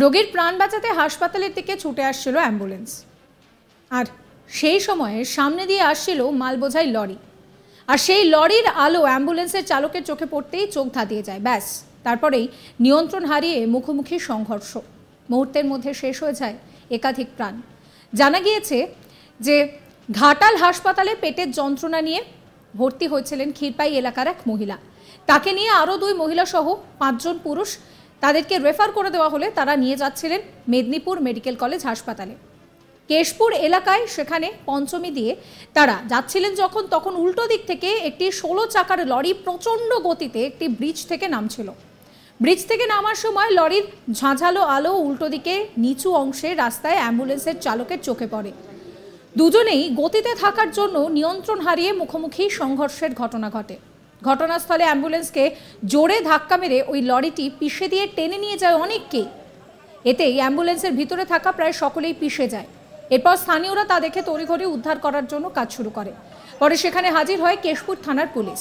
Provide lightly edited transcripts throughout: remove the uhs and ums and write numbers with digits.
রোগীর প্রাণ বাঁচাতে হাসপাতালের দিকে ছুটে আসছিল অ্যাম্বুলেন্স, আর সেই সময়ে সামনে দিয়ে আসছিল মালবোঝাই লরি। আর সেই লরির আলো অ্যাম্বুলেন্সের চালকের চোখে পড়তেই চোখ ধাঁধিয়ে যায়। ব্যাস, তারপরেই নিয়ন্ত্রণ হারিয়ে মুখোমুখি সংঘর্ষ। মুহূর্তের মধ্যে শেষ হয়ে যায় একাধিক প্রাণ। জানা গিয়েছে যে ঘাটাল হাসপাতালে পেটের যন্ত্রণা নিয়ে ভর্তি হয়েছিলেন ক্ষীরপাই এলাকার এক মহিলা। তাকে নিয়ে আরও 2 মহিলা সহ 5 জন পুরুষ, তাদেরকে রেফার করে দেওয়া হলে তারা নিয়ে যাচ্ছিলেন মেদিনীপুর মেডিকেল কলেজ হাসপাতালে। কেশপুর এলাকায় সেখানে পঞ্চমী দিয়ে তারা যাচ্ছিলেন যখন, তখন উল্টো দিক থেকে একটি 16 চাকার লরি প্রচণ্ড গতিতে একটি ব্রিজ থেকে নামছিল। ব্রিজ থেকে নামার সময় লরির ঝাঁঝালো আলো উল্টো দিকে নিচু অংশে রাস্তায় অ্যাম্বুলেন্সের চালকের চোখে পড়ে। দুজনেই গতিতে থাকার জন্য নিয়ন্ত্রণ হারিয়ে মুখোমুখি সংঘর্ষের ঘটনা ঘটে। ঘটনাস্থলে অ্যাম্বুলেন্সকে জোরে ধাক্কা মেরে ওই লরিটি পিষে দিয়ে টেনে নিয়ে যায় অনেককেই। এতেই অ্যাম্বুলেন্সের ভিতরে থাকা প্রায় সকলেই পিষে যায়। এরপর স্থানীয়রা তা দেখে তড়িঘড়ি উদ্ধার করার জন্য কাজ শুরু করে। পরে সেখানে হাজির হয় কেশপুর থানার পুলিশ।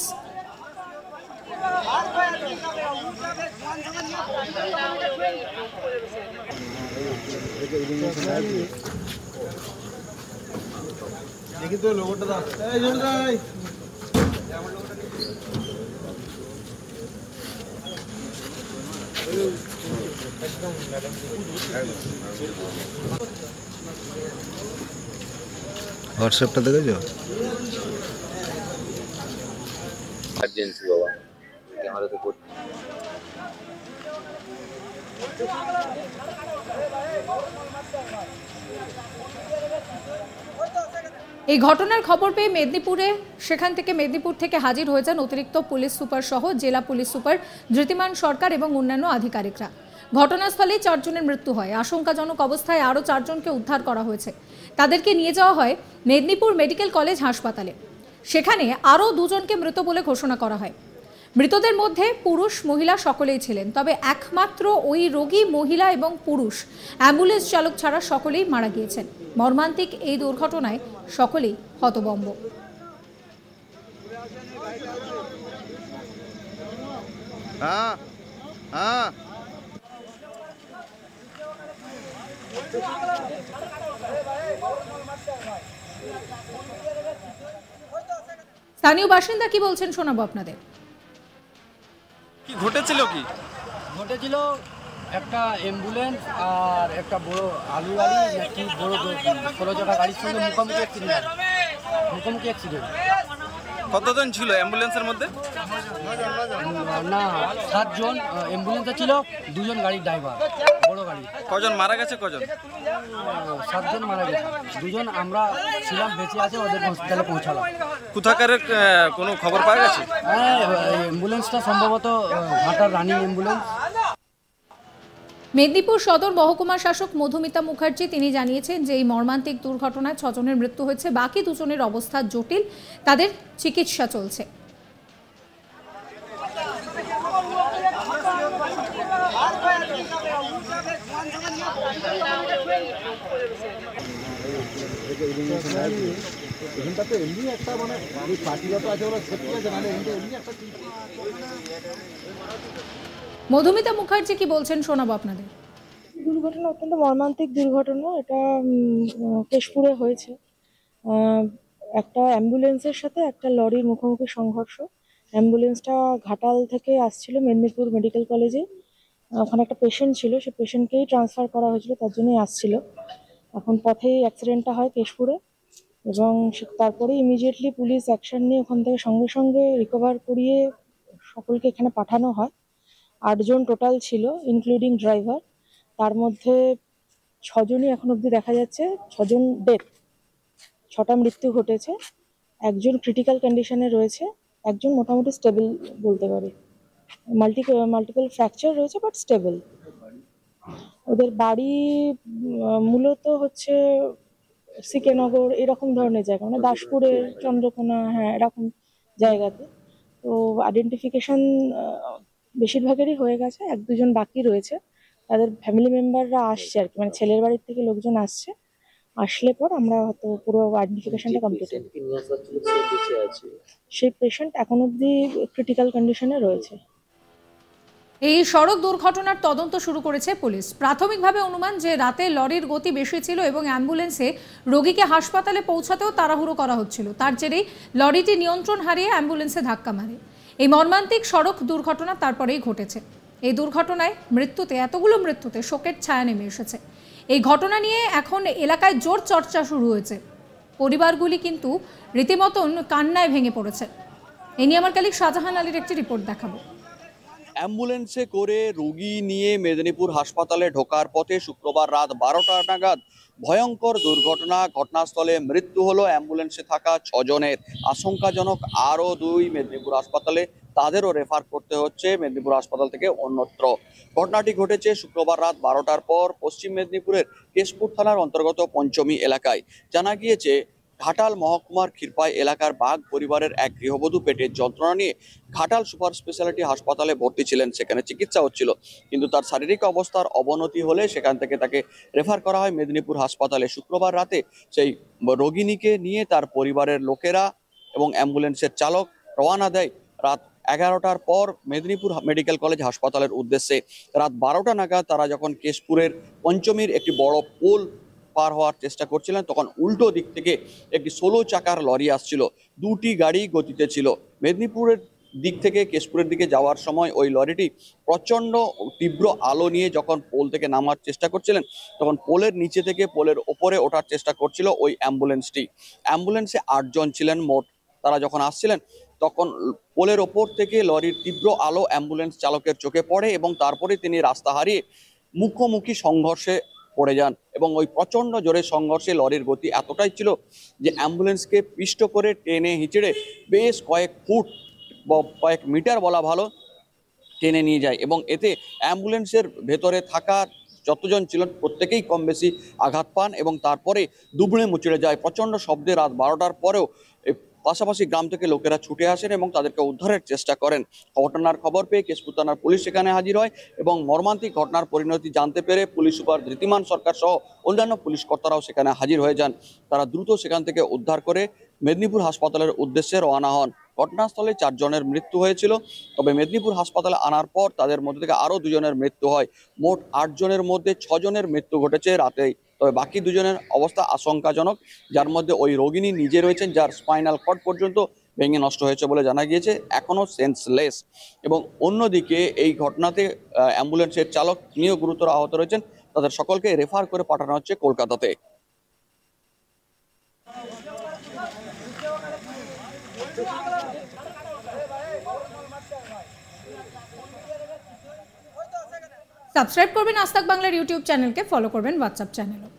দেখি তো লোগোটা দাও, এই জন্য যাই হোয়াটসঅ্যাপটা দেখেছো? ইমার্জেন্সি বাবা, ক্যামেরাতে করতে এই ঘটনার খবর পেয়ে মেদিনীপুর থেকে হাজির হয়ে যান অতিরিক্ত পুলিশ সুপার সহ জেলা পুলিশ সুপার ধৃতিমান সরকার এবং অন্যান্য আধিকারিকরা। ঘটনাস্থলে 4 জনের মৃত্যু হয়। আশঙ্কাজনক অবস্থায় আরও 4 জনকে উদ্ধার করা হয়েছে। তাদেরকে নিয়ে যাওয়া হয় মেদিনীপুর মেডিকেল কলেজ হাসপাতালে। সেখানে আরও 2 জনকে মৃত বলে ঘোষণা করা হয়। মৃতদের মধ্যে পুরুষ মহিলা সকলেই ছিলেন, তবে একমাত্র ওই রোগী মহিলা এবং পুরুষ অ্যাম্বুলেন্স চালক ছাড়া সকলেই মারা গিয়েছেন। মর্মান্তিক এই দুর্ঘটনায় সকলেই হতভম্ব। স্থানীয় বাসিন্দা কি বলছেন শোনাবো আপনাদের। কি ঘটেছিল? একটা অ্যাম্বুলেন্স আর একটা বড় আলু গাড়ি নাকি বড় 16 চাকা গাড়ির সঙ্গে মুখোমুখি অ্যাক্সিডেন্ট। কতজন ছিল অ্যাম্বুলেন্সের মধ্যে? না, 7 জন অ্যাম্বুলেন্সে ছিল, 2 জন গাড়ির ড্রাইভার, বড় গাড়ি। কজন মারা গেছে? 7 জন মারা গেছে, 2 জন আমরা ছিলাম বেঁচে আছে, ওদের হসপিটালে পৌঁছালাম। কোথাকার কোনো খবর পাওয়া গেছে? হ্যাঁ, অ্যাম্বুলেন্সটা সম্ভবত ঘাটার রানিং অ্যাম্বুলেন্স। মেদিনীপুর সদর মহকুমা শাসক মধুমিতা মুখার্জি তিনি জানিয়েছেন যে এই মর্মান্তিক দুর্ঘটনায় 6 জনের মৃত্যু হয়েছে। বাকি 2 জনের অবস্থা জটিল, তাদের চিকিৎসা চলছে। মধুমিতা মুখার্জি কি বলছেন শোনাবো আপনাদের। দুর্ঘটনা অত্যন্ত মর্মান্তিক দুর্ঘটনা। এটা কেশপুরে হয়েছে। একটা অ্যাম্বুলেন্সের সাথে একটা লরির মুখোমুখি সংঘর্ষ। অ্যাম্বুলেন্সটা ঘাটাল থেকে আসছিল মেদিনীপুর মেডিকেল কলেজে। ওখানে একটা পেশেন্ট ছিল, সেই পেশেন্টকেই ট্রান্সফার করা হয়েছিল, তার জন্যই আসছিল। এখন পথেই অ্যাক্সিডেন্টটা হয় কেশপুরে, এবং তারপরে ইমিডিয়েটলি পুলিশ অ্যাকশন নিয়ে ওখান থেকে সঙ্গে সঙ্গে রিকভার করিয়ে সকলকে এখানে পাঠানো হয়। 8 জন টোটাল ছিল, ইনক্লুডিং ড্রাইভার। তার মধ্যে 6 জনই এখন অবধি দেখা যাচ্ছে, 6 জন ডেথ, 6টা মৃত্যু ঘটেছে। 1 জন ক্রিটিক্যাল কন্ডিশনে রয়েছে, 1 জন মোটামুটি স্টেবল বলতে পারি। মাল্টিপল ফ্র্যাকচার রয়েছে বাট স্টেবল। ওদের বাড়ি মূলত হচ্ছে সিকেনগর এরকম ধরনের জায়গা, মানে দাসপুরের চন্দ্রকোনা, হ্যাঁ এরকম জায়গাতে। তো আইডেন্টিফিকেশন বেশিরভাগেরই হয়ে গেছে, 1-2 জন বাকি রয়েছে। তাদের ফ্যামিলি মেম্বাররা আসছে আর কি, মানে ছেলের বাড়ির থেকে লোকজন আসছে। আসলে পর আমরা হয়তো পুরো আইডেন্টিফিকেশনটা কমপ্লিট করব। সেই পেশেন্ট এখন অবধি ক্রিটিক্যাল কন্ডিশনে রয়েছে। এই সড়ক দুর্ঘটনার তদন্ত শুরু করেছে পুলিশ। প্রাথমিকভাবে অনুমান যে রাতে লরির গতি বেশি ছিল এবং অ্যাম্বুলেন্সে রোগীকে হাসপাতালে পৌঁছাতেও তাড়াহুড়ো করা হচ্ছিল। তার জেরেই লরিটি নিয়ন্ত্রণ হারিয়ে অ্যাম্বুলেন্সে ধাক্কা মারে। এই মর্মান্তিক সড়ক দুর্ঘটনা তারপরেই ঘটেছে। এই দুর্ঘটনায় এতগুলো মৃত্যুতে শোকের ছায়া নেমে এসেছে। এই ঘটনা নিয়ে এখন এলাকায় জোর চর্চা শুরু হয়েছে। পরিবারগুলি কিন্তু রীতিমতন কান্নায় ভেঙে পড়েছে। এ নিয়ে আমার কালিক শাহজাহান আলীর একটি রিপোর্ট দেখাবো। অ্যাম্বুলেন্সে করে রোগী নিয়ে মেদিনীপুর হাসপাতালে ঢোকার পথে শুক্রবার রাত 12টা নাগাদ ভয়ঙ্কর দুর্ঘটনা। ঘটনাস্থলে মৃত্যু হলো অ্যাম্বুলেন্সে থাকা 6 জনের। আশঙ্কাজনক আরও 2 মেদিনীপুর হাসপাতালে, তাদেরও রেফার করতে হচ্ছে মেদিনীপুর হাসপাতাল থেকে অন্যত্র। ঘটনাটি ঘটেছে শুক্রবার রাত 12টার পর পশ্চিম মেদিনীপুরের কেশপুর থানার অন্তর্গত পঞ্চমী এলাকায়। জানা গিয়েছে ঘাটাল মহকুমার ক্ষীরপাই এলাকার বাঘ পরিবারের এক গৃহবধূ পেটের যন্ত্রণা নিয়ে ঘাটাল সুপার স্পেশালিটি হাসপাতালে ভর্তি ছিলেন। সেখানে চিকিৎসা হচ্ছিল, কিন্তু তার শারীরিক অবস্থার অবনতি হলে সেখান থেকে তাকে রেফার করা হয় মেদিনীপুর হাসপাতালে। শুক্রবার রাতে সেই রোগিণীকে নিয়ে তার পরিবারের লোকেরা এবং অ্যাম্বুলেন্সের চালক রওনা দেয় রাত 11টার পর মেদিনীপুর মেডিকেল কলেজ হাসপাতালের উদ্দেশ্যে। রাত 12টা নাগাদ তারা যখন কেশপুরের পঞ্চমীর একটি বড় পোল পার হওয়ার চেষ্টা করছিলেন, তখন উল্টো দিক থেকে একটি 16 চাকার লরি আসছিল। 2টি গাড়ি গতিতে ছিল। মেদিনীপুরের দিক থেকে কেশপুরের দিকে যাওয়ার সময় ওই লরিটি প্রচন্ড তীব্র আলো নিয়ে যখন পোল থেকে নামার চেষ্টা করছিলেন, তখন পোলের নিচে থেকে পোলের ওপরে ওঠার চেষ্টা করছিল ওই অ্যাম্বুলেন্সটি। অ্যাম্বুলেন্সে 8 জন ছিলেন মোট। তারা যখন আসছিলেন তখন পোলের ওপর থেকে লরির তীব্র আলো অ্যাম্বুলেন্স চালকের চোখে পড়ে এবং তারপরে তিনি রাস্তা হারিয়ে মুখোমুখি সংঘর্ষে পড়ে যান। এবং ওই প্রচন্ড জোরে সংঘর্ষে লরির গতি এতটাই ছিল যে অ্যাম্বুলেন্সকে পিষ্ট করে টেনে হিচড়ে বেশ কয়েক ফুট বা কয়েক মিটার বলা ভালো টেনে নিয়ে যায়। এবং এতে অ্যাম্বুলেন্সের ভেতরে থাকা যতজন ছিলেন প্রত্যেকেই কম বেশি আঘাত পান এবং তারপরে দুবড়ে মুচড়ে যায় প্রচন্ড শব্দে। রাত 12টার পরেও পাশাপাশি গ্রাম থেকে লোকেরা ছুটে আসেন এবং তাদেরকে উদ্ধারের চেষ্টা করেন। ঘটনার খবর পেয়ে কেশপুর থানার পুলিশ সেখানে হাজির হয় এবং মর্মান্তিক ঘটনার পরিণতি জানতে পেরে পুলিশ সুপার ধৃতিমান সরকার সহ অন্যান্য পুলিশ কর্তারাও সেখানে হাজির হয়ে যান। তারা দ্রুত সেখান থেকে উদ্ধার করে মেদিনীপুর হাসপাতালের উদ্দেশ্যে রওনা হন। ঘটনাস্থলে 4 জনের মৃত্যু হয়েছিল, তবে মেদিনীপুর হাসপাতালে আনার পর তাদের মধ্যে থেকে আরও 2 জনের মৃত্যু হয়। মোট 8 জনের মধ্যে 6 জনের মৃত্যু ঘটেছে রাতেই, তবে বাকি 2 জনের অবস্থা আশঙ্কাজনক, যার মধ্যে ওই রোগিণী নিজে রয়েছেন, যার স্পাইনাল কর্ড পর্যন্ত ভেঙে নষ্ট হয়েছে বলে জানা গিয়েছে, এখনও সেন্সলেস। এবং অন্যদিকে এই ঘটনাতে অ্যাম্বুলেন্সের চালক তিনিও গুরুতর আহত রয়েছেন। তাদের সকলকে রেফার করে পাঠানো হচ্ছে কলকাতাতে। সাবস্ক্রাইব করবেন আজ তাক বাংলার ইউটিউব চ্যানেলকে, ফলো করবেন হোয়াটসঅ্যাপ চ্যানেলও।